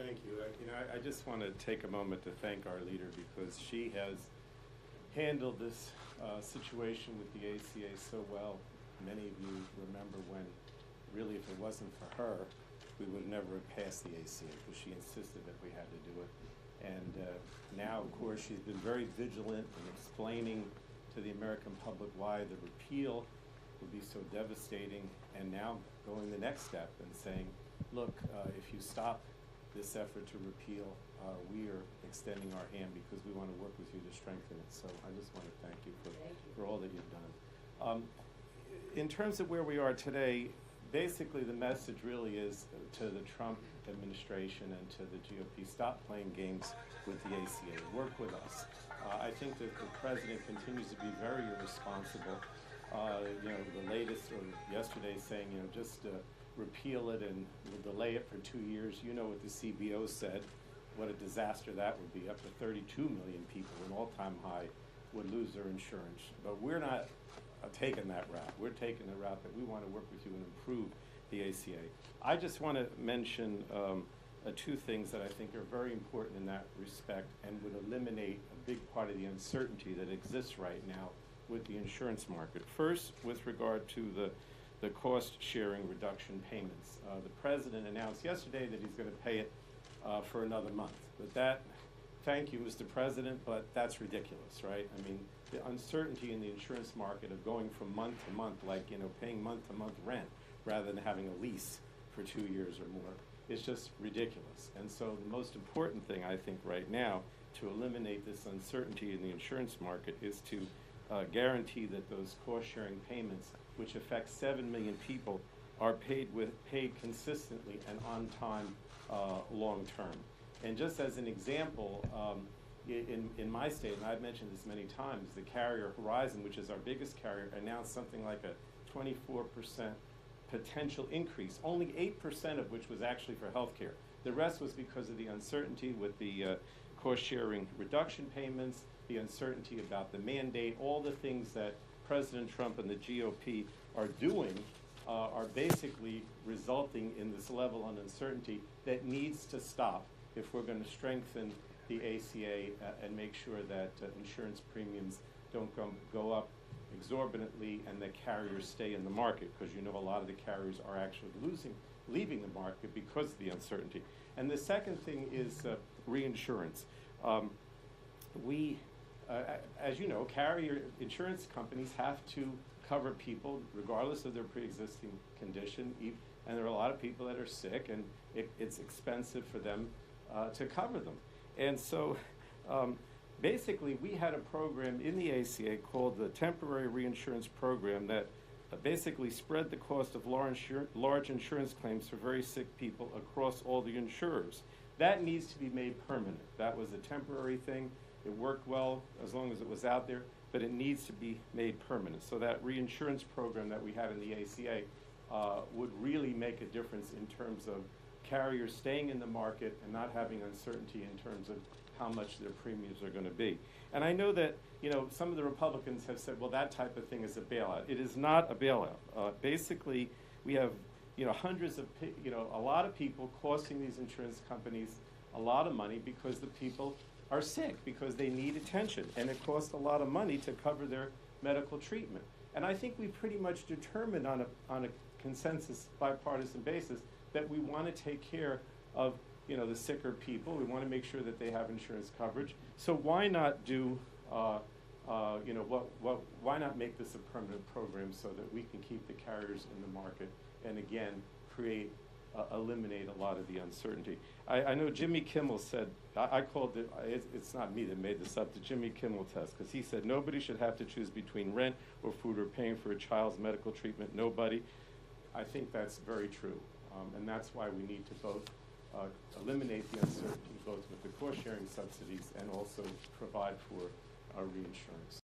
Thank you. I just want to take a moment to thank our leader because she has handled this situation with the ACA so well. Many of you remember when, really, if it wasn't for her, we would never have passed the ACA because she insisted that we had to do it. And now, of course, she's been very vigilant in explaining to the American public why the repeal would be so devastating, and now going the next step and saying, look, if you stop this effort to repeal, we are extending our hand because we want to work with you to strengthen it. So I just want to thank you for all that you've done. In terms of where we are today, basically the message really is to the Trump administration and to the GOP, stop playing games with the ACA. Work with us. I think that the president continues to be very irresponsible. The latest, or yesterday, saying, just repeal it and we'll delay it for 2 years. You know what the CBO said, what a disaster that would be. Up to 32 million people, an all-time high, would lose their insurance. But we're not taking that route. We're taking the route that we want to work with you and improve the ACA. I just want to mention two things that I think are very important in that respect and would eliminate a big part of the uncertainty that exists right now with the insurance market. First, with regard to the cost-sharing reduction payments. The president announced yesterday that he's going to pay it for another month. But that, thank you, Mr. President, but that's ridiculous, right? I mean, the uncertainty in the insurance market of going from month to month, like, paying month-to-month rent rather than having a lease for 2 years or more, is just ridiculous. And so the most important thing, I think, right now, to eliminate this uncertainty in the insurance market is to guarantee that those cost-sharing payments, which affect 7 million people, are paid consistently and on time, long term. And just as an example, in my state, and I've mentioned this many times, the carrier Horizon, which is our biggest carrier, announced something like a 24% potential increase, only 8% of which was actually for health care. The rest was because of the uncertainty with the cost-sharing reduction payments, the uncertainty about the mandate, all the things that President Trump and the GOP are doing are basically resulting in this level of uncertainty that needs to stop if we're going to strengthen the ACA and make sure that insurance premiums don't go up exorbitantly and that carriers stay in the market, because a lot of the carriers are actually leaving the market because of the uncertainty. And the second thing is reinsurance. As you know, carrier insurance companies have to cover people regardless of their pre-existing condition, and there are a lot of people that are sick, and it's expensive for them to cover them. And so basically we had a program in the ACA called the Temporary Reinsurance Program that basically spread the cost of large insurance claims for very sick people across all the insurers. That needs to be made permanent. That was a temporary thing. It worked well as long as it was out there, but it needs to be made permanent. So that reinsurance program that we have in the ACA would really make a difference in terms of carriers staying in the market and not having uncertainty in terms of how much their premiums are going to be. And I know that some of the Republicans have said, well, that type of thing is a bailout. It is not a bailout. Basically, we have hundreds of a lot of people costing these insurance companies a lot of money because the people are sick, because they need attention, and it costs a lot of money to cover their medical treatment. And I think we pretty much determined on a consensus bipartisan basis that we want to take care of the sicker people. We want to make sure that they have insurance coverage. So why not do why not make this a permanent program so that we can keep the carriers in the market and again eliminate a lot of the uncertainty. I know Jimmy Kimmel said, I called it, it's not me that made this up, the Jimmy Kimmel test, because he said nobody should have to choose between rent or food or paying for a child's medical treatment. Nobody. I think that's very true, and that's why we need to both eliminate the uncertainty, both with the cost-sharing subsidies and also provide for reinsurance.